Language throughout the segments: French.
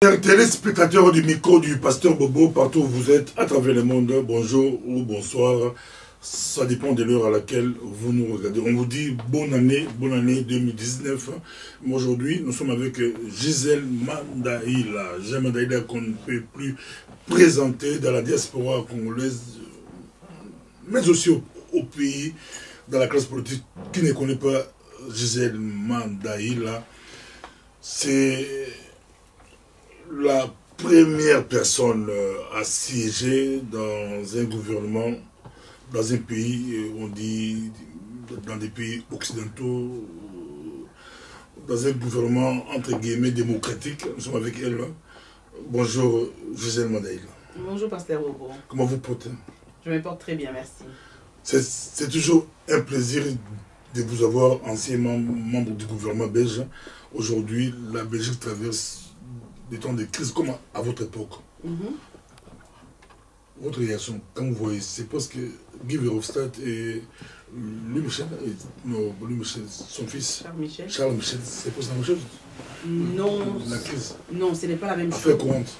Chers téléspectateurs du micro du Pasteur Bobo, partout où vous êtes, à travers le monde, bonjour ou bonsoir. Ça dépend de l'heure à laquelle vous nous regardez. On vous dit bonne année 2019. Aujourd'hui, nous sommes avec Gisèle Mandaïla. Gisèle Mandaïla qu'on ne peut plus présenter dans la diaspora congolaise, mais aussi au pays, dans la classe politique qui ne connaît pas Gisèle Mandaïla. C'est la première personne à siéger dans un gouvernement, dans un pays, on dit, dans des pays occidentaux, dans un gouvernement, entre guillemets, démocratique. Nous sommes avec elle. Bonjour, Gisèle Mandaïla. Bonjour, Pasteur Bobo. Comment vous portez? Je me porte très bien, merci. C'est toujours un plaisir de vous avoir, ancien membre du gouvernement belge. Aujourd'hui, la Belgique traverse des temps de crise comme à votre époque. Votre réaction, quand vous voyez, c'est parce que Guy Verhofstadt et Louis Michel, son fils, Charles Michel, c'est pas la même chose? Non, la crise. Non, ce n'est pas la même Affaire chose. courante.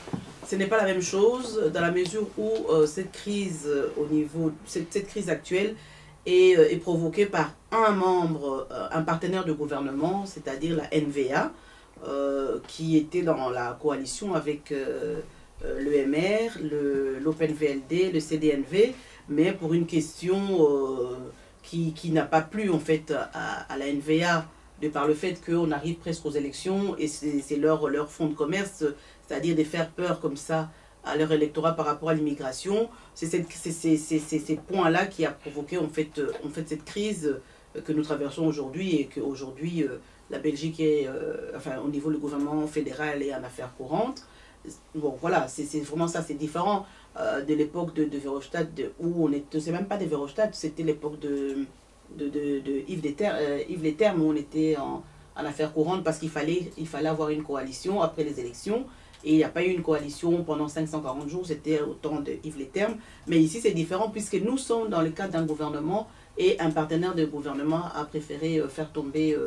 Ce n'est pas la même chose dans la mesure où cette crise cette crise actuelle est provoquée par un membre, un partenaire de gouvernement, c'est-à-dire la NVA, qui était dans la coalition avec l'EMR, l'OpenVLD, le CDNV, mais pour une question qui n'a pas plu en fait à la NVA, de par le fait qu'on arrive presque aux élections et c'est leur fonds de commerce, c'est-à-dire de faire peur comme ça à leur électorat par rapport à l'immigration. C'est ces points-là qui a provoqué en fait cette crise que nous traversons aujourd'hui et qu'aujourd'hui la Belgique est, enfin au niveau du gouvernement fédéral est en affaires courantes. Bon voilà, c'est vraiment ça, c'est différent de l'époque de Verhofstadt où on était, c'est même pas de Verhofstadt, c'était l'époque de Yves Leterme où on était en affaires courantes parce qu'il fallait avoir une coalition après les élections. Et il n'y a pas eu une coalition pendant 540 jours, c'était au temps de Yves Leterme. Mais ici, c'est différent puisque nous sommes dans le cadre d'un gouvernement et un partenaire de gouvernement a préféré faire tomber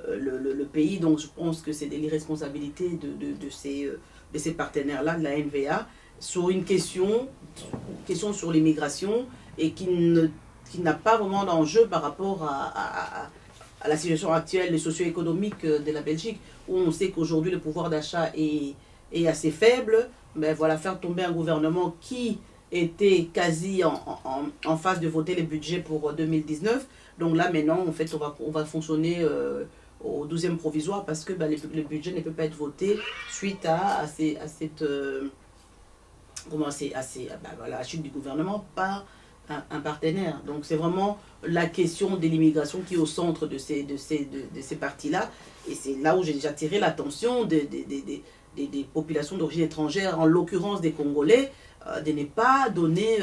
le pays. Donc, je pense que c'est de l'irresponsabilité de ces partenaires-là, de la NVA, sur une question sur l'immigration et qui n'a pas vraiment d'enjeu par rapport à la situation actuelle socio-économique de la Belgique, où on sait qu'aujourd'hui, le pouvoir d'achat est assez faible. Mais voilà, faire tomber un gouvernement qui était quasi en phase de voter les budgets pour 2019. Donc là, maintenant, en fait, on va fonctionner au 12e provisoire parce que le budget ne peut pas être voté suite à la chute du gouvernement par un partenaire. Donc c'est vraiment la question de l'immigration qui est au centre de ces partis-là. Et c'est là où j'ai déjà tiré l'attention des populations d'origine étrangère, en l'occurrence des Congolais, de ne pas donner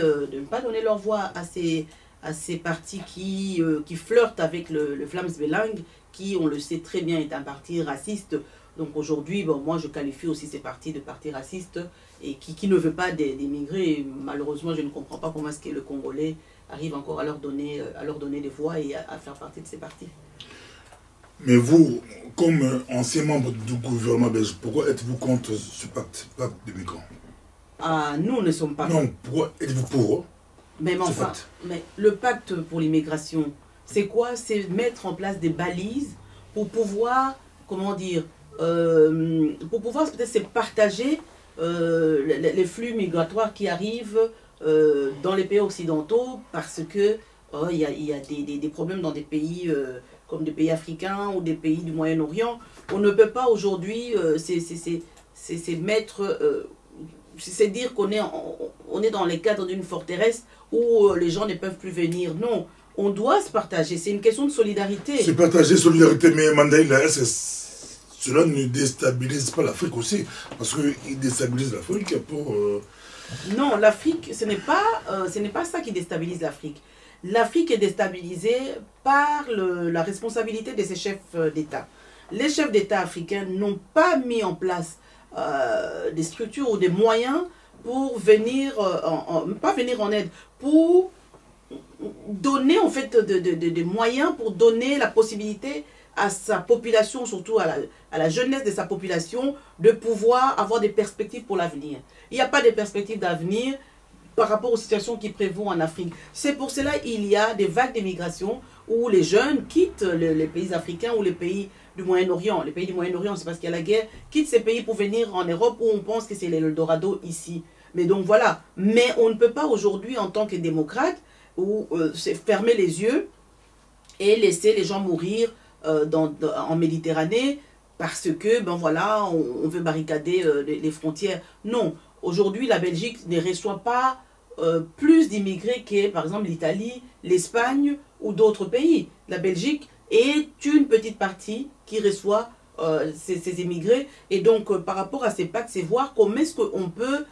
leur voix à ces partis qui flirtent avec le Vlaams-Belang, qui, on le sait très bien, est un parti raciste. Donc aujourd'hui, bon, moi je qualifie aussi ces partis de partis racistes et qui ne veut pas d'émigrer. Malheureusement, je ne comprends pas comment est-ce que le Congolais arrive encore à leur donner des voix et à faire partie de ces partis. Mais vous, comme ancien membre du gouvernement belge, pourquoi êtes-vous contre ce pacte de migrants? Ah, nous ne sommes pas... Non, pourquoi êtes-vous pour mais le pacte pour l'immigration, c'est quoi? C'est mettre en place des balises pour pouvoir, comment dire, pour pouvoir peut-être se partager les flux migratoires qui arrivent dans les pays occidentaux parce que il y a des problèmes dans des pays comme des pays africains ou des pays du Moyen-Orient. On ne peut pas aujourd'hui c'est dire qu'on est dans les cadres d'une forteresse où les gens ne peuvent plus venir. Non, on doit se partager. C'est une question de solidarité. Se partager, solidarité, mais Mandaïla, cela ne déstabilise pas l'Afrique aussi, parce qu'il déstabilise l'Afrique pour... Non, l'Afrique, ce n'est pas ça qui déstabilise l'Afrique. L'Afrique est déstabilisée par la responsabilité de ses chefs d'État. Les chefs d'État africains n'ont pas mis en place des structures ou des moyens pour venir, pas venir en aide, pour donner en fait des moyens pour donner la possibilité à sa population, surtout à la jeunesse de sa population, de pouvoir avoir des perspectives pour l'avenir. Il n'y a pas de perspectives d'avenir par rapport aux situations qui prévaut en Afrique. C'est pour cela qu'il y a des vagues d'immigration où les jeunes quittent les pays africains ou les pays du Moyen-Orient. Les pays du Moyen-Orient, c'est parce qu'il y a la guerre, quittent ces pays pour venir en Europe où on pense que c'est l'Eldorado ici. Mais donc voilà. Mais on ne peut pas aujourd'hui, en tant que démocrate, fermer les yeux et laisser les gens mourir en Méditerranée parce que, ben voilà, on veut barricader les frontières. Non. Aujourd'hui, la Belgique ne reçoit pas plus d'immigrés que, par exemple, l'Italie, l'Espagne ou d'autres pays. La Belgique est une petite partie qui reçoit ces immigrés. Et donc, par rapport à ces pactes, c'est voir comment est-ce qu'on peut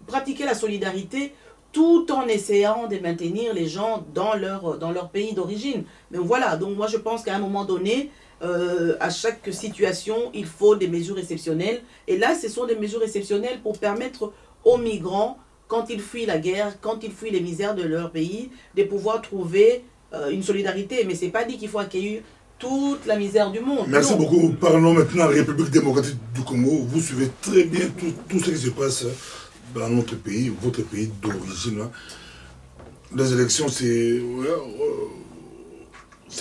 pratiquer la solidarité tout en essayant de maintenir les gens dans leur pays d'origine. Mais voilà, donc moi je pense qu'à un moment donné, à chaque situation, il faut des mesures exceptionnelles. Et là, ce sont des mesures exceptionnelles pour permettre aux migrants, quand ils fuient la guerre, quand ils fuient les misères de leur pays, de pouvoir trouver une solidarité. Mais ce n'est pas dit qu'il faut accueillir toute la misère du monde. Merci beaucoup. Parlons maintenant de la République démocratique du Congo. Vous suivez très bien tout ce qui se passe dans notre pays, votre pays d'origine. Les élections, c'est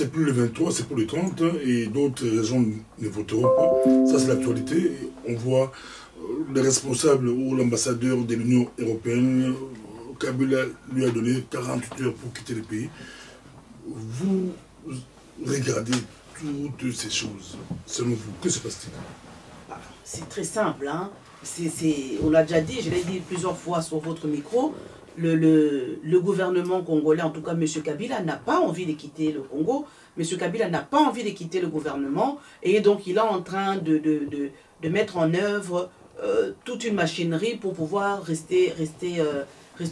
plus le 23, c'est pour le 30, et d'autres régions ne voteront pas. Ça, c'est l'actualité. On voit les responsables ou l'ambassadeur de l'Union européenne, Kabila lui a donné 48 heures pour quitter le pays. Vous regardez toutes ces choses. Selon vous, que se passe-t-il? C'est très simple, hein. On l'a déjà dit, je l'ai dit plusieurs fois sur votre micro, le gouvernement congolais, en tout cas M. Kabila, n'a pas envie de quitter le Congo. M. Kabila n'a pas envie de quitter le gouvernement et donc il est en train de mettre en œuvre toute une machinerie pour pouvoir rester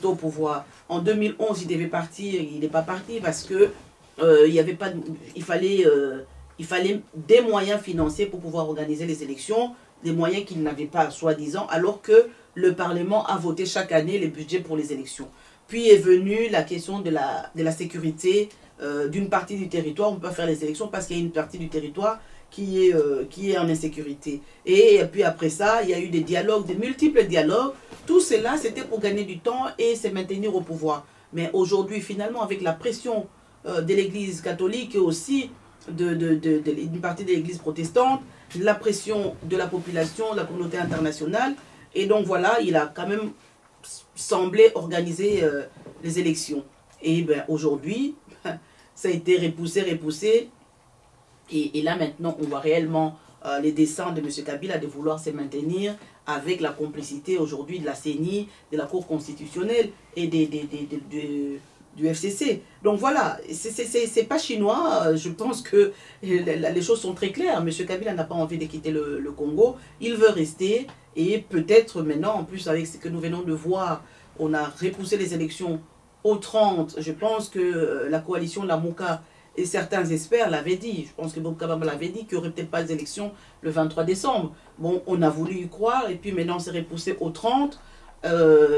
au pouvoir. En 2011, il devait partir, il n'est pas parti parce que il fallait des moyens financiers pour pouvoir organiser les élections, des moyens qu'il n'avait pas, soi-disant, alors que le Parlement a voté chaque année les budgets pour les élections. Puis est venue la question de la sécurité d'une partie du territoire. On ne peut pas faire les élections parce qu'il y a une partie du territoire qui est en insécurité. Et puis après ça, il y a eu des dialogues, des multiples dialogues. Tout cela, c'était pour gagner du temps et se maintenir au pouvoir. Mais aujourd'hui, finalement, avec la pression de l'Église catholique et aussi d'une partie de l'Église protestante, la pression de la population, de la communauté internationale, et donc voilà, il a quand même semblé organiser les élections. Et ben, aujourd'hui, ça a été repoussé, et là maintenant, on voit réellement les desseins de M. Kabila de vouloir se maintenir avec la complicité aujourd'hui de la CENI, de la Cour constitutionnelle et du FCC. Donc voilà, c'est pas chinois, je pense que les choses sont très claires. M. Kabila n'a pas envie de quitter le Congo, il veut rester, et peut-être maintenant, en plus avec ce que nous venons de voir, on a repoussé les élections au 30, je pense que la coalition Lamuka et certains experts l'avaient dit, je pense que Bob Kabamba l'avait dit, qu'il n'y aurait peut-être pas d'élections le 23 décembre. Bon, on a voulu y croire, et puis maintenant c'est repoussé au 30,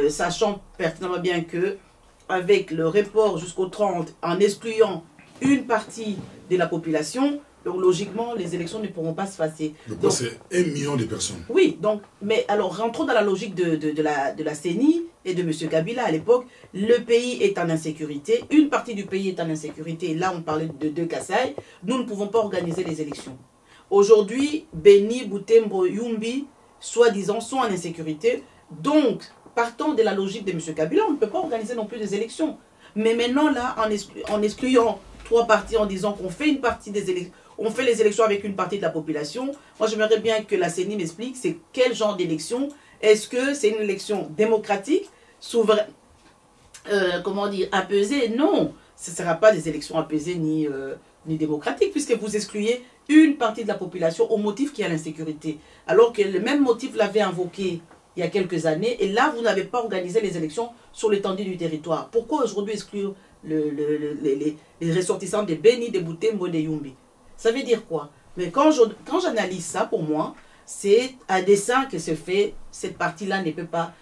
sachant pertinemment bien que avec le report jusqu'au 30, en excluant une partie de la population, donc logiquement, les élections ne pourront pas se passer. Donc c'est 1 million de personnes. Oui, donc, mais alors rentrons dans la logique de la CENI et de M. Kabila à l'époque. Le pays est en insécurité, une partie du pays est en insécurité, là on parlait de Kasaï, nous ne pouvons pas organiser les élections. Aujourd'hui, Beni, Butembo, Yumbi, soi-disant, sont en insécurité, donc partant de la logique de M. Kabila, on ne peut pas organiser non plus des élections. Mais maintenant, là, en excluant 3 parties, en disant qu'on fait une partie des élections, on fait les élections avec une partie de la population, moi j'aimerais bien que la CENI m'explique c'est quel genre d'élection. Est-ce que c'est une élection démocratique, souveraine, comment dire, apaisée? Non, ce ne sera pas des élections apaisées ni démocratiques, puisque vous excluez une partie de la population au motif qu'il y a l'insécurité. Alors que le même motif l'avait invoqué il y a quelques années, et là, vous n'avez pas organisé les élections sur l'étendue du territoire. Pourquoi aujourd'hui exclure les ressortissants de Beni, de Butembo, de Yumbi? Ça veut dire quoi? Mais quand j'analyse ça, pour moi, c'est à dessein que se fait, cette partie-là ne peut pas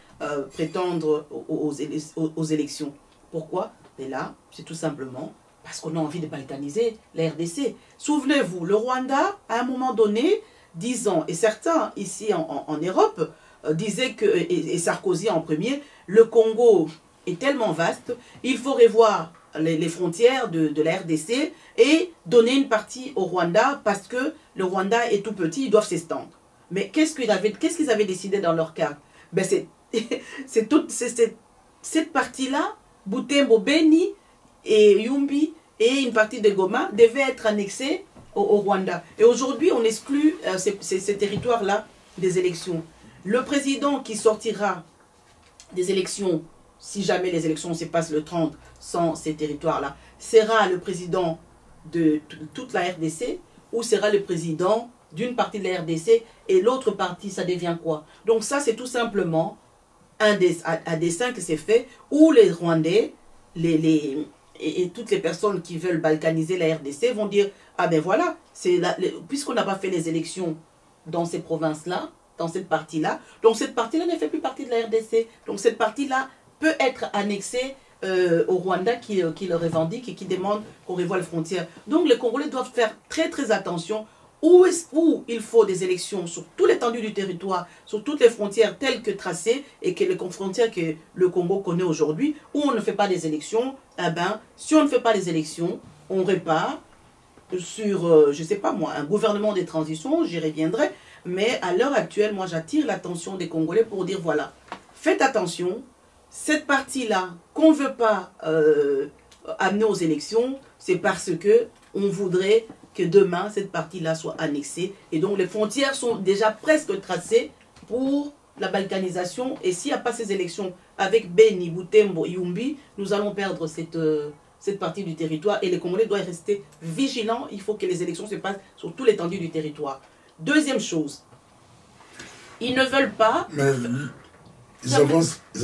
prétendre aux élections. Pourquoi? Et là, c'est tout simplement Parce qu'on a envie de balkaniser la RDC. Souvenez-vous, le Rwanda, à un moment donné, disant, et certains ici en Europe disaient que, et Sarkozy en premier, le Congo est tellement vaste, il faut revoir les frontières de la RDC et donner une partie au Rwanda parce que le Rwanda est tout petit, ils doivent s'étendre. Mais qu'est-ce qu'ils avaient décidé dans leur cas? Ben cette partie-là, Butembo, Beni et Yumbi et une partie de Goma devaient être annexés au Rwanda. Et aujourd'hui, on exclut ces territoires-là des élections. Le président qui sortira des élections, si jamais les élections se passent le 30 sans ces territoires-là, sera le président de toute la RDC ou sera le président d'une partie de la RDC et l'autre partie, ça devient quoi? Donc ça, c'est tout simplement un dessin qui s'est fait où les Rwandais et toutes les personnes qui veulent balkaniser la RDC vont dire, ah ben voilà, puisqu'on n'a pas fait les élections dans ces provinces-là, dans cette partie-là, donc cette partie-là ne fait plus partie de la RDC. Donc cette partie-là peut être annexée au Rwanda qui le revendique et qui demande qu'on revoie les frontières. Donc les Congolais doivent faire très très attention où il faut des élections sur toute l'étendue du territoire, sur toutes les frontières telles que tracées et que les frontières que le Congo connaît aujourd'hui, où on ne fait pas des élections. Eh ben, si on ne fait pas les élections, on repart sur, je ne sais pas moi, un gouvernement de transition, j'y reviendrai. Mais à l'heure actuelle, moi j'attire l'attention des Congolais pour dire voilà, faites attention, cette partie-là qu'on ne veut pas amener aux élections, c'est parce que on voudrait que demain cette partie-là soit annexée. Et donc les frontières sont déjà presque tracées pour la balkanisation. Et s'il n'y a pas ces élections avec Beni, Butembo, Yumbi, nous allons perdre cette partie du territoire. Et les Congolais doivent rester vigilants. Il faut que les élections se passent sur toute l'étendue du territoire. Deuxième chose, ils ne veulent pas... Mais ils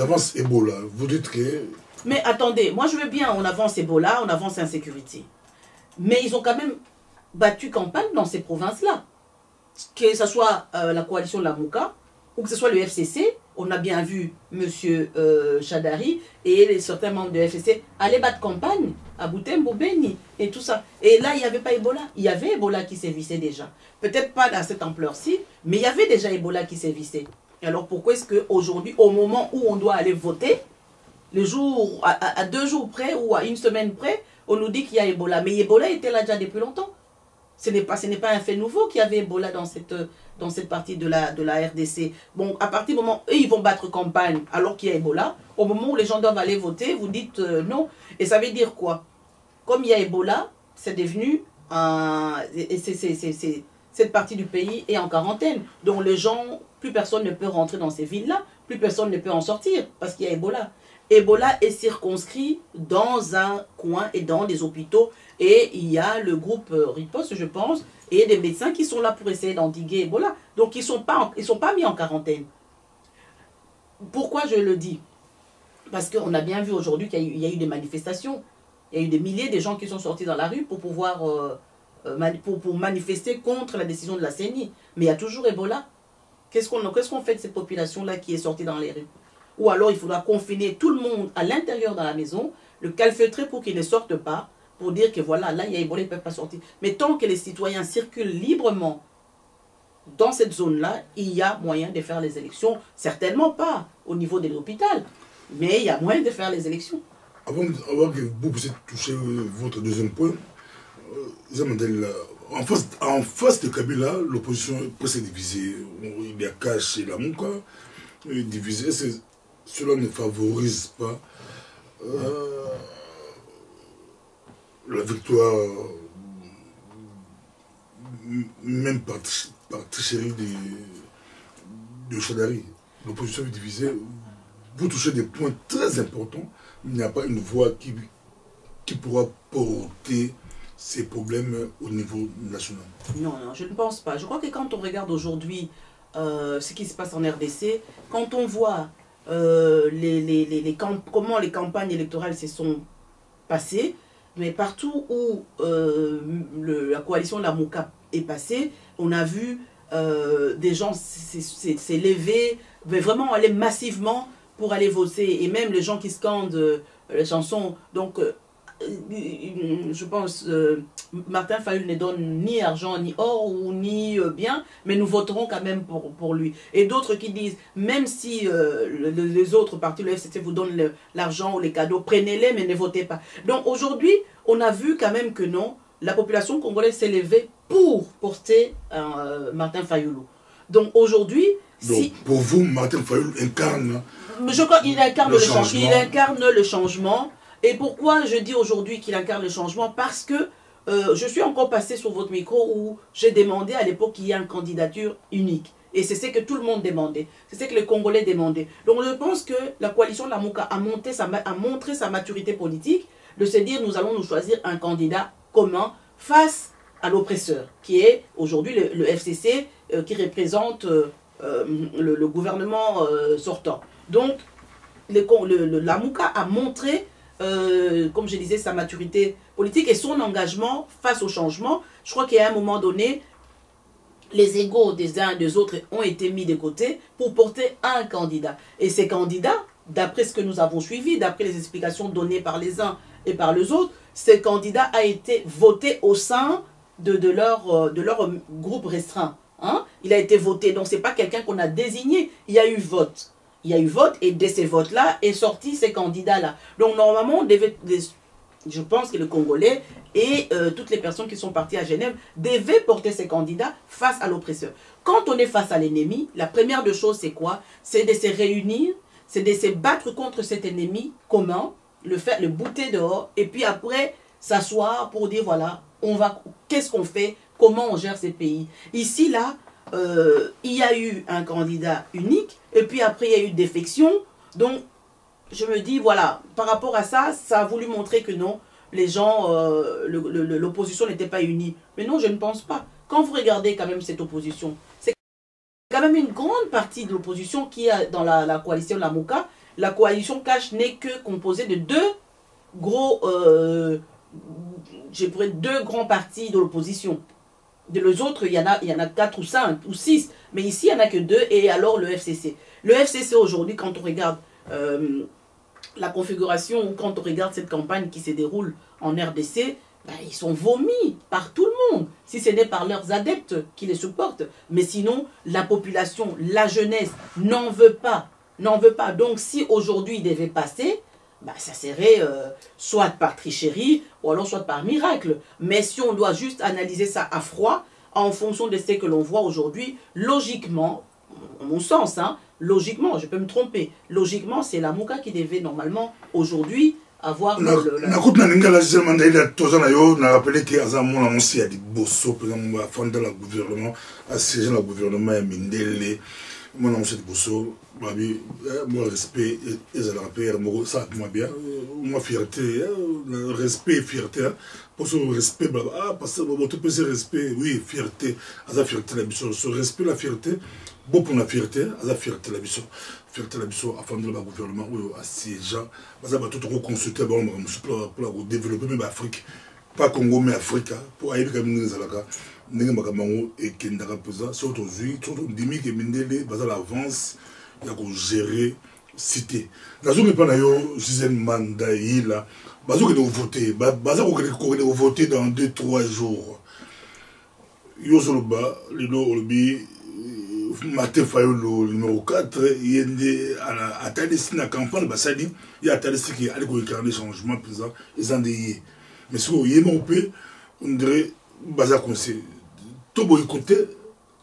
avancent Ebola. Vous dites que... Mais attendez, moi je veux bien, on avance Ebola, on avance insécurité. Mais ils ont quand même battu campagne dans ces provinces-là. Que ce soit la coalition Lamuka, ou que ce soit le FCC, on a bien vu M. Chadari et certains membres de FCC aller battre campagne à Butembo, Beni et tout ça. Et là, il n'y avait pas Ebola. Il y avait Ebola qui sévissait déjà. Peut-être pas à cette ampleur-ci, mais il y avait déjà Ebola qui sévissait. Et alors pourquoi est-ce qu'aujourd'hui, au moment où on doit aller voter, le jour, à 2 jours près ou à 1 semaine près, on nous dit qu'il y a Ebola. Mais Ebola était là déjà depuis longtemps. Ce n'est pas un fait nouveau qu'il y avait Ebola dans cette partie de la RDC. Bon, à partir du moment où ils vont battre campagne alors qu'il y a Ebola, au moment où les gens doivent aller voter, vous dites non. Et ça veut dire quoi? Comme il y a Ebola, c'est devenu cette partie du pays est en quarantaine. Donc les gens, plus personne ne peut rentrer dans ces villes-là, plus personne ne peut en sortir parce qu'il y a Ebola. Ebola est circonscrit dans un coin et dans des hôpitaux. Et il y a le groupe Riposte, je pense, et des médecins qui sont là pour essayer d'endiguer Ebola. Donc ils ne sont pas mis en quarantaine. Pourquoi je le dis? Parce qu'on a bien vu aujourd'hui qu'il y a eu des manifestations. Il y a eu des milliers de gens qui sont sortis dans la rue pour pouvoir pour manifester contre la décision de la CENI. Mais il y a toujours Ebola. Qu'est-ce qu'on fait de cette population-là qui est sortie dans les rues? Ou alors il faudra confiner tout le monde à l'intérieur dans la maison, le calfeutrer pour qu'ils ne sortent pas, pour dire que voilà, là il y a Ebola, ils ne peuvent pas sortir. Mais tant que les citoyens circulent librement dans cette zone-là, il y a moyen de faire les élections. Certainement pas au niveau de l'hôpital, mais il y a moyen de faire les élections. Avant que vous puissiez toucher votre deuxième point, en face de Kabila, l'opposition est presque divisée. Il y a Kash et Lamuka divisés. Cela ne favorise pas la victoire, même par tricherie de Chadari. L'opposition est divisée. Vous touchez des points très importants. Il n'y a pas une voix qui pourra porter ces problèmes au niveau national. Non, je ne pense pas. Je crois que quand on regarde aujourd'hui ce qui se passe en RDC, quand on voit comment les campagnes électorales se sont passées, mais partout où la coalition Lamuka est passée, on a vu des gens s'élever, mais vraiment aller massivement pour aller voter. Et même les gens qui scandent les chansons. Donc, je pense, Martin Fayulu ne donne ni argent, ni or, ou ni bien, mais nous voterons quand même pour lui. Et d'autres qui disent, même si les autres partis, le FCC vous donne l'argent ou les cadeaux, prenez-les, mais ne votez pas. Donc aujourd'hui, on a vu quand même que non, la population congolaise s'est levée pour porter Martin Fayulu. Donc aujourd'hui, si... Pour vous, Martin Fayulu incarne... Je crois qu'il incarne le changement. Il incarne le changement. Et pourquoi je dis aujourd'hui qu'il incarne le changement? Parce que je suis encore passé sur votre micro où j'ai demandé à l'époque qu'il y ait une candidature unique. Et c'est ce que tout le monde demandait. C'est ce que les Congolais demandaient. Donc je pense que la coalition Lamuka a montré sa maturité politique de se dire nous allons nous choisir un candidat commun face à l'oppresseur, qui est aujourd'hui le FCC qui représente le gouvernement sortant. Donc Lamuka a montré comme je disais, sa maturité politique et son engagement face au changement. Je crois qu'à un moment donné, les égos des uns et des autres ont été mis de côté pour porter un candidat. Et ces candidats, d'après ce que nous avons suivi, d'après les explications données par les uns et par les autres, ces candidats a été voté au sein de leur groupe restreint. Hein? Il a été voté, donc ce n'est pas quelqu'un qu'on a désigné, il y a eu vote. Il y a eu vote et de ces votes-là est sorti ces candidats-là. Donc normalement, je pense que le Congolais et toutes les personnes qui sont parties à Genève devaient porter ces candidats face à l'oppresseur. Quand on est face à l'ennemi, la première des choses c'est quoi? C'est de se réunir, c'est de se battre contre cet ennemi commun, le bouter dehors et puis après s'asseoir pour dire voilà, qu'est-ce qu'on fait, comment on gère ces pays. Ici, là, il y a eu un candidat unique et puis après il y a eu défection. Donc je me dis voilà, par rapport à ça, ça a voulu montrer que non, les gens, l'opposition n'était pas unie. Mais non, je ne pense pas. Quand vous regardez quand même cette opposition, c'est quand même une grande partie de l'opposition qui est dans la coalition Lamuka. La coalition Cash n'est que composée de deux grands partis de l'opposition. De les autres, il y en a 4 ou 5 ou 6. Mais ici, il n'y en a que 2. Et alors, le FCC. Le FCC, aujourd'hui, quand on regarde la configuration, ou quand on regarde cette campagne qui se déroule en RDC, ben, ils sont vomis par tout le monde. Si ce n'est par leurs adeptes qui les supportent. Mais sinon, la population, la jeunesse, n'en veut pas. N'en veut pas. Donc, si aujourd'hui, il devait passer... bah, ça serait soit par tricherie ou alors soit par miracle. Mais si on doit juste analyser ça à froid, en fonction de ce que l'on voit aujourd'hui, logiquement, à mon sens, hein, logiquement, je peux me tromper, logiquement, c'est Lamuka qui devait normalement aujourd'hui avoir na coupe na ningala seulement d'ailleurs tous na yo na rappelé que azamon annoncé à des bosso par exemple fonder le gouvernement assiéger le gouvernement et Mindele mon annoncé de bosso babi moi respect et ça le rappelle moi ça moi bien moi fierté respect et fierté pour ce respect parce que votre PC respect oui fierté à la fierté la biso ce respect la fierté bon pour la fierté à la fierté la biso fierté la biso à fonder le gouvernement ou assiéger parce que tout reconstruire bon pour développer même Afrique pas Congo mais Afrique pour aller comme nous alaka ndenge makambo ekendaka pesa surtout ndimi ke Mindele baza l'avance ya ko gérer cité nazoki pa na yo Gisèle Manda yila bazoki de voter baza ko voter dans 2-3 jours yo soloba lelo olobi Martin Fayulu numéro 4 yende à talisi na campagne basali ya talisi ki ali ko incarner changement présent ils en déyé mais si yema opé on dirait baza conseil to boycotté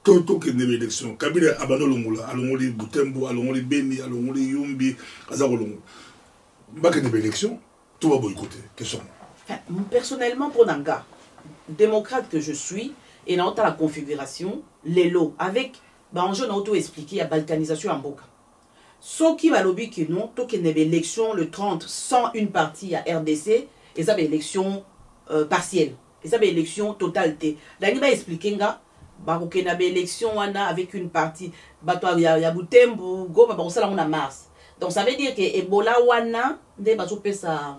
to que des élections Kabila abandonne longola alongoli Butembo alongoli Beni alongoli Yumbi azarolongo baka des élections to va boycotter question personnellement pour Nanga démocrate que je suis et dans la configuration les lots avec je n'ai auto expliqué la balkanisation en Boka. Ce qui va lobby que non, tant qu'il y a une élection le 30 sans une partie à RDC, et ça, c'est une élection partielle. Et ça, c'est une élection totalité. Là, il va expliquer qu'il y a une élection avec une partie. Il y a Butembo, on a Mars. Donc ça veut dire que Ebola, wana, sa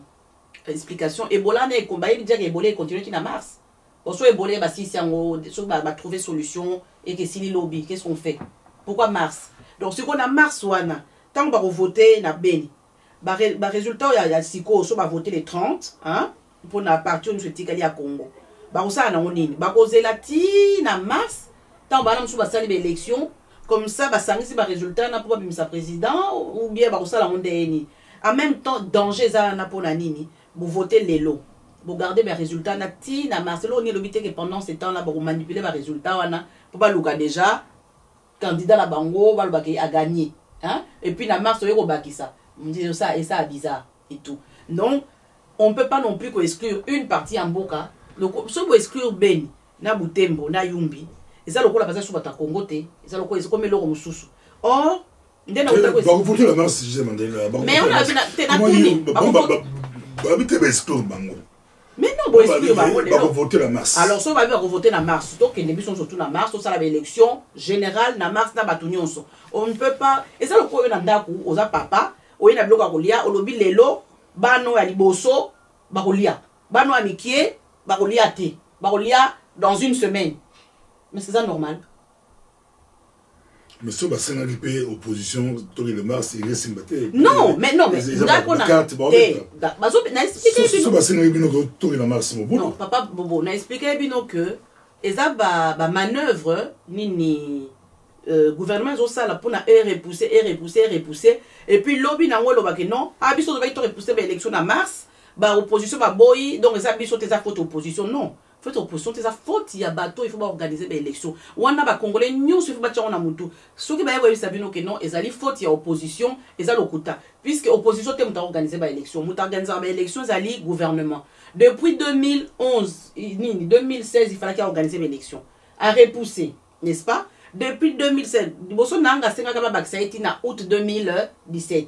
explication. Ebola, n'est combat, il dit que Ebola continue qui na Mars. Parce que Ebola, si on va trouver solution et que si les lobby, qu'est-ce qu'on fait? Pourquoi Mars? Donc ce qu'on a Mars, tant qu'on va voter, na Beni. Résultat, il y a Siko, on va voter les 30, hein? pour na partir nous tikali ya Congo ba ça na nini ba kozela ti na mars tant ba na musu ba sali élection comme ça ba sangisi ba résultat na pour ba bimisa président ou bien ba ça la ndeni en même temps danger za na pour na nini vous votez lelo vous gardez mes résultats na ti na mars lo ni lobité que pendant ce temps là ba manipuler ba résultats wana pour ba luka déjà candidat la bango ba lobaki a gagné hein et puis na mars yo baki ça on dit ça et ça bizarre et tout donc on peut pas non plus exclure une partie en Boka donc ce qu'on exclure Ben na Butembo na Yumbi et ça le coup la passage sur bata Congo te et ça le coup c'est comme le mususu or ndena on peut voter la mars je Mandela mais on a t'es na tuni exclure bango mais non bon exclure bango on va voter la mars alors ça va voter la mars donc les sont surtout la mars ça la élection générale na mars na batunyonso on ne peut pas et ça le coup on ndako oza papa oyena biloko akolia olobi lelo bano ya liboso bakolia bano ya mikie bakolia te bakolia dans une semaine mais c'est ça normal mais so basena lipe opposition to le mars il est sympathique non mais d'accord na bazo na expliquer so basena bino ko to le mars mo bon non papa bobo na expliquer bino que eza ba manœuvre nini gouvernement zo sala pour na repousser et puis lobby na ngolo ba que non abiso zo ba to repousser ba élection na mars ba opposition ba boyi donc eza biso te za faute opposition non faute opposition te za faute ya bateau il faut ba organiser ba élection wana ba congolais nyonso il faut ba tchana na mutu soki ba yebo sabino que non ezali faute ya opposition eza lokuta puisque opposition te muta organiser ba élection muta organiser ba élection ezali gouvernement depuis 2011 2016 il fallait qu'il organiser ba élection à repousser n'est-ce pas. Depuis 2007, Bosso Nanga Sengaka Baksaiti na août 2017.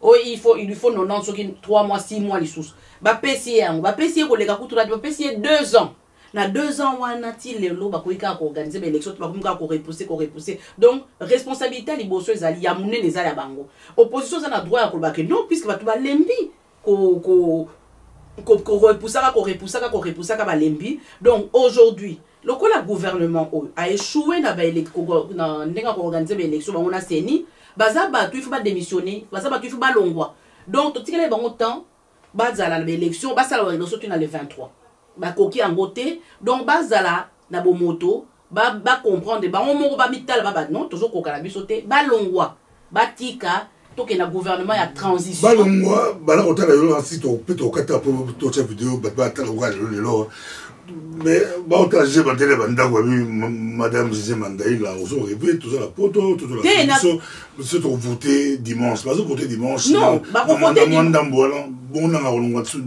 Oh, il lui faut 90 3 mois, 6 mois les sous. Ba PCA, ba PCA ko lega kutura, ba PCA 2 ans. Na 2 ans wana ti lelo ba koika ko organiser ba élection, ba komika ko repousser. Donc responsabilité li Bosso ezali ya munene ezali ya bango. Opposition ça na droit ya ko ba que non puisque ba to ba lembi ko repousser ba lembi. Donc aujourd'hui le gouvernement a échoué dans organiser l'élection, on a séni, il faut pas démissionner, il faut pas l'ongwa. Donc, tout ce qui est bon temps, bazala l'élection, bazala l'élection dans le 23. Ba koki en beauté, donc bazala na bo moto, ba comprendre, ba on mo ba mital ba non, toujours kokala bisoté, ba longwa, ba tika, to que na gouvernement ya transition. Ba longwa, ba la otala yo si to peut to kata pour to vidéo, ba ta lo. Mais bon, quand j'ai bandé les bandes, madame Gisèle Mandaï, là, on a rêvé, tout ça, la poto, tout ça, la poto, monsieur, on voté dimanche, pas voté dimanche, non, on voté dimanche, bon, on a un dessus,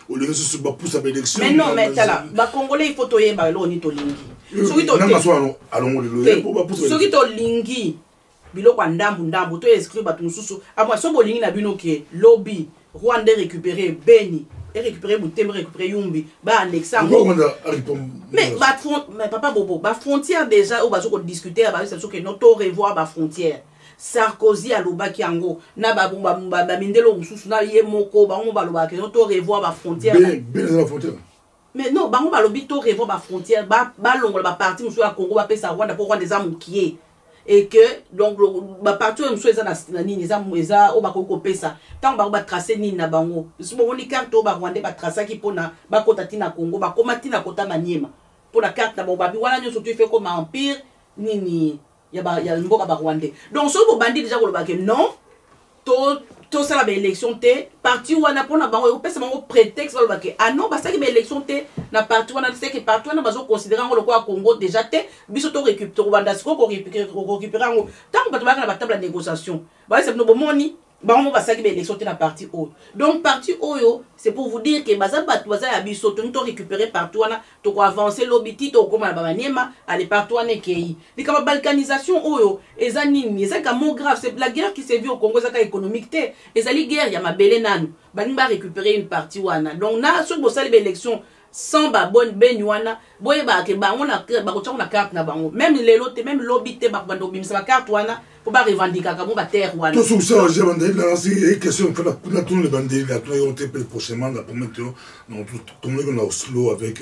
on a reçu pas pour sa élection. Mais non, mais t'as là, bah, Congolais, il faut toyer, bah, l'on est au lingi. Soki to lingi, bilo kwa ndambu, to inscrit, bah, tout sous, à moi, so bolingi na bino ke, lobby, Rwanda récupéré, Beni. Et récupérer Boutem, récupérer Yumbi, bah annexer. Mais papa Bobo, bah frontière déjà, où bah on discuter, bah c'est sûr que notre revoir bah frontière. Sarkozy à l'Oba Kiango, na bah mindelo mususu na yemoko, bah on va l'Oba que notre revoir bah frontière. La frontière. Mais non, bah on va l'Obi to revoir bah frontière, bah l'ongle bah parti mususu à Congo, bah pesa Rwanda pour Rwanda des amis qui est. Et que donc ba partout mususu eza nini eza o ba ko pesa. Tant ba tracer nini na bango so bon ni carte ba Rwanda ba tracer ki pona ba kota tina Congo ba komati na kota Maniema pour la carte na ba bi wana nyo surtout fait comme empire nini ya mboka ba Rwanda donc so bo bandi déjà ko ba que non to ça la élection té parti wana pona bango pesa bango prétexte ba que ah non ba ça ki ba élection té na parti wana c'est que parti wana bazo considérer ngo le Congo déjà té biso to récupérer Rwanda siko ko récupérer ngo tant ba to ba na table de négociation ba c'est no bomoni ba on va ça ki élection té na parti o donc parti oyo c'est pour vous dire que baza ya biso to récupérer partout wana to ko avancer lobiti to ko na ba Maniema aller partout wana kei likaba balkanisation oyo eza nini eza ka mo grave c'est la guerre qui s'est vue au Congo eza ka économique té ezali guerre ya mabele nanu ba nimba récupérer une partie wana donc na so bo sali élection sans ba bonne benywana boye ba ke ba on a ba ko na carte na bango même lelo te même lobité ba bando bimisa ba carte wana pour pas revendiquer comme ba terre wana tout ça j'ai bandé là c'est question pour la tourner le bandé là on te prochainement là pour maintenant non tout le monde a Oslo avec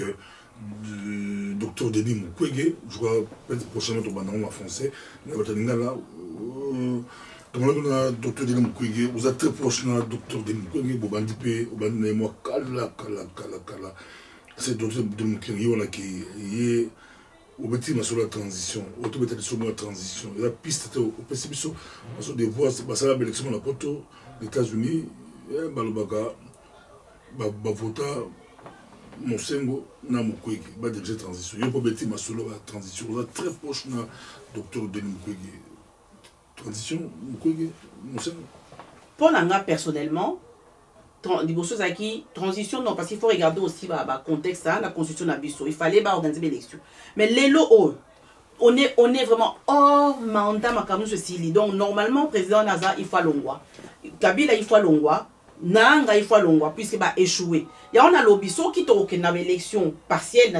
docteur Denis Mukwege je crois peut-être prochainement au bandon en français mais là Comme on a docteur Denis Mukwege, vous êtes très proche de docteur Denis Mukwege, vous avez dit que vous kala. C'est docteur Denis Mukwege, on a qui est au petit sur la transition, au tout petit sur la transition. La piste au principe sur des voies, c'est la élection la poto, les États-Unis, balobaka, bavota, Mosengo, na Mukwege, ba déjà transition. Il y a pas petit sur la transition. Vous êtes très proche de docteur Denis Mukwege. Transition, pour Nanga personnellement, transition non, parce qu'il faut regarder aussi le contexte, la constitution d'Abisso. Il fallait organiser l'élection. Mais les lots, on est vraiment hors mandat, donc normalement, le président Naza, il faut l'ongwa. Kabila, il faut l'ongwa. Nanga, il faut l'ongwa, puisqu'il va échouer. Il y a un lobby, ceux qui ont une élection partielle,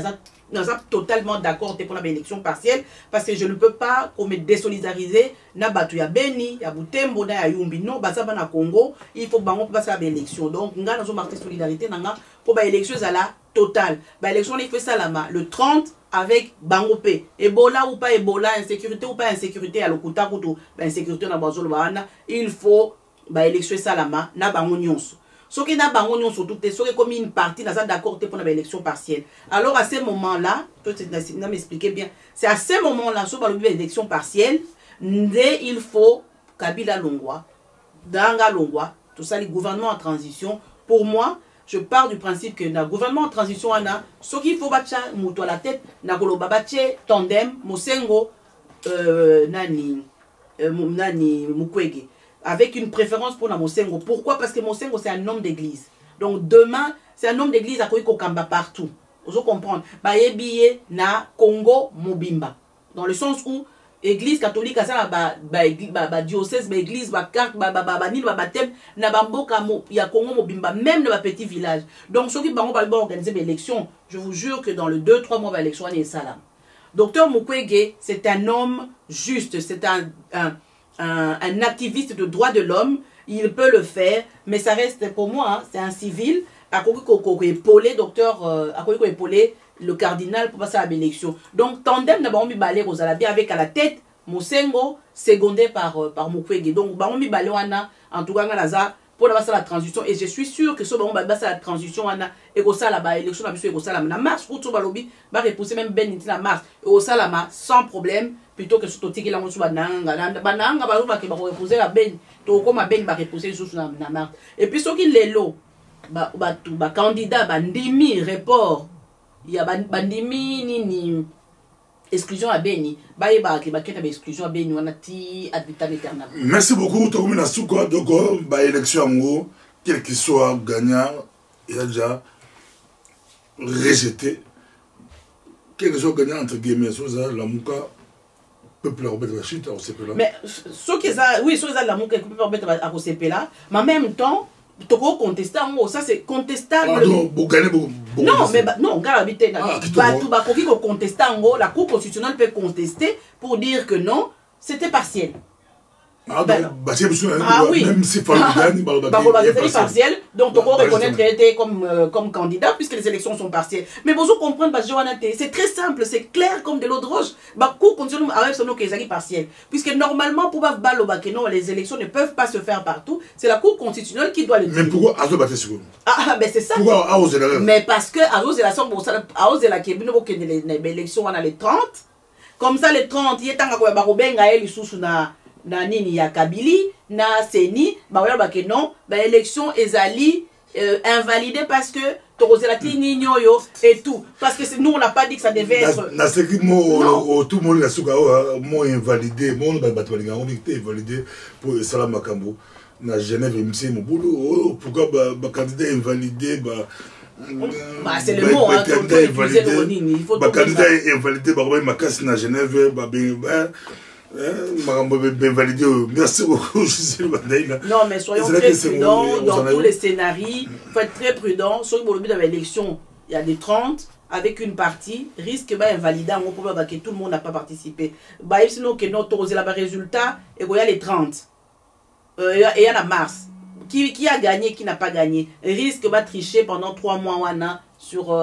nous sommes totalement d'accord pour l'élection partielle parce que je ne peux pas me désolidariser na batu ya Beni ya Butembo na ya Yumbi non bazaba na Congo il faut bango passer à l'élection donc nga nous marqué solidarité nanga pour ba élection la totale ba élection il fait ça là le 30 avec bango pe Ebola ou pas Ebola insécurité ou pas insécurité à lokuta kutu ba insécurité na bazolo bana il faut ba élection ça là na bango nyonso. Ce qui n'a pas surtout, c'est comme une partie d'accord pour l'élection partielle. Alors à ce moment-là, tu m'expliquer bien, c'est à ce moment-là, sur l'élection partielle, il faut Kabila Longwa, Danga Longwa, tout ça, les gouvernements en transition. Pour moi, je pars du principe que le gouvernement en transition, ce qu'il faut battre à la tête, tandem, Mosengo, Nani Mukwege. Avec une préférence pour Mosengo. Pourquoi? Parce que Mosengo, c'est un homme d'église. Donc demain, c'est un homme d'église à Kokamba partout. Vous comprenez? Bayebiye na Congo Mobimba. Dans le sens où l'église catholique a ça, diocèse, église, carte, nil, baptême, na bamboka, il y a Congo Mobimba, même dans le petit village. Donc ceux qui vont organiser l'élection, je vous jure que dans le 2-3 mois, l'élection est salam. Docteur Mukwege, c'est un homme juste, c'est un activiste de droits de l'homme, il peut le faire, mais ça reste pour moi, hein, c'est un civil, à quoi épauler docteur, à quoi épauler le cardinal pour passer à l'élection. Donc tandem d'abord mi balé Rosalabia avec à la tête Mosengo, secondé par Mukwege. Donc Baromi Balewana, en tout cas pour la transition, et je suis sûr que ce moment la transition et ça la élection la marche pour tout balobi va repousser même ben la marche et ça la sans problème plutôt que ce toti la monsu bananga va repousser la ben to comme ben va repousser sous la marche et puis ceux qui les lots candidat bandimi report il y a bandimi ni exclusion à Beni, exclusion à Beni, on a ti ad vitam aeternam. Merci beaucoup, Tokoumi Nasuka. Donc, élection en gros, quel qu'il soit gagnant, il a déjà rejeté. Quel que soit gagnant, entre guillemets, la Mouka, peuple remettre la chute à OCP là. Mais ceux qui ont la Mouka, peut remettre à OCP là, mais en même temps, tu peux contester en gros, ça c'est contestable. Pardon, vous gagnez beaucoup. Non, mais non, la Cour constitutionnelle peut contester pour dire que non, c'était partiel. Ah, oui. Même si c'est partiel, donc on peut reconnaître comme candidat puisque les élections sont partielles. Mais vous comprenez, c'est très simple, c'est clair comme de l'eau de roche. La Cour constitutionnelle avec son nom qui est partiel. Puisque normalement, pour non, les élections ne peuvent pas se faire partout. C'est la Cour constitutionnelle qui doit le dire. Mais pourquoi Azo battre sur ben c'est ça. Pourquoi Azo la Mais parce que Azo la son les élections on a les 30. Comme ça les 30, il y a tant que barobenga elle sous na nini ya Kabili na Seni que non élection ezali invalidée parce que Torozelati Nignoyo et tout parce que nous on n'a pas dit que ça devait être na ce qui tout le monde la souka mo invalidé mon batwalinga on était invalidé pour Salam Makambo na Genève MC mon boulot pourquoi candidat invalidé c'est le mot hein qu'on peut utiliser le nini il faut candidat invalidé makasi na Genève merci beaucoup. Non, mais soyons très prudents dans tous les scénarios. Il faut être très prudent. Sur le but de l'élection, il y a des 30 avec une partie risque d'invalider. On peut que tout le monde n'a pas participé. Sinon, que notre résultat, et il y a les 30. Et il y a la mars. Qui a gagné, qui n'a pas gagné. Risque de tricher pendant 3 mois sur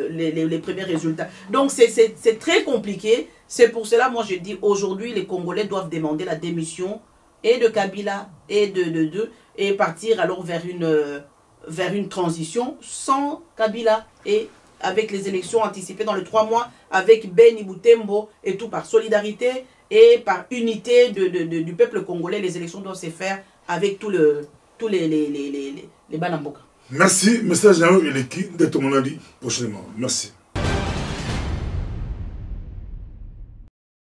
les premiers résultats. Donc, c'est très compliqué. C'est pour cela, moi, je dis, aujourd'hui, les Congolais doivent demander la démission et de Kabila et partir alors vers une transition sans Kabila et avec les élections anticipées dans les 3 mois, avec Beni Boutembo et tout par solidarité et par unité du peuple congolais. Les élections doivent se faire avec tous les Banamboka. Merci, message à eux et l'équipe de Tomonadi prochainement. Merci.